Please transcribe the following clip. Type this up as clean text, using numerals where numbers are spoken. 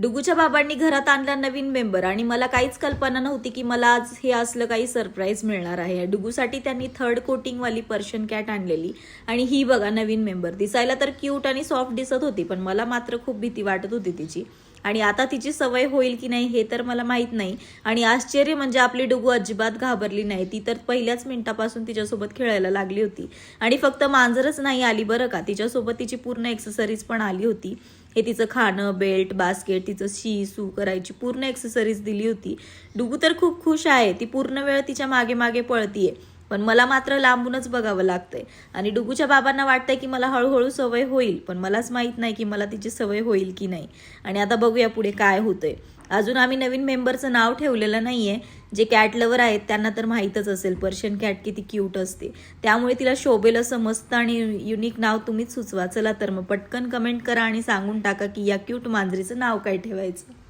डुगूच्या बाबांनी घरात आणला नवीन मेंबर आणि मला काहीच कल्पना नव्हती की मला आज हे असलं काही सरप्राईज मिळणार आहे. डुगूसाठी त्यांनी 3rd कोटिंगवाली पर्शियन कॅट आणलेली आणि ही बघा नवीन मेंबर. दिसायला तर क्यूट आणि सॉफ्ट दिसत होती, पण मला मात्र खूप भीती वाटत होती तिची. आणि आता तिची सवय होईल की नाही हे तर मला माहित नाही. आणि आश्चर्य म्हणजे आपली डुगू अजिबात घाबरली नाही. ती तर पहिल्याच मिनिटापासून तिच्यासोबत खेळायला लागली होती. आणि फक्त मांजरच नाही आली बरं का, तिच्यासोबत तिची पूर्ण एक्सेसरीज पण आली होती. हे तिचं खाणं, बेल्ट, बास्केट, तिचं शी सू करायची पूर्ण एक्सेसरीज दिली होती. डुगू तर खूप खुश आहे. ती पूर्ण वेळ तिच्या मागे मागे पळतीये, पण मला मात्र लांबूनच बघावं लागतंय. आणि डुगूच्या बाबांना वाटतंय की मला हळूहळू सवय होईल, पण मलाच माहित नाही की मला तिची सवय होईल की नाही. आणि आता बघूया पुढे काय होतंय. अजून आम्ही नवीन मेंबरचं नाव ठेवलेलं नाहीये. जे कॅट लवर आहेत त्यांना तर माहीतच असेल पर्शियन कॅट किती क्यूट असते, त्यामुळे तिला शोभेल असं मस्त आणि युनिक नाव तुम्हीच सुचवा. चला तर मग पटकन कमेंट करा आणि सांगून टाका की या क्यूट मांजरीचं नाव काय ठेवायचं.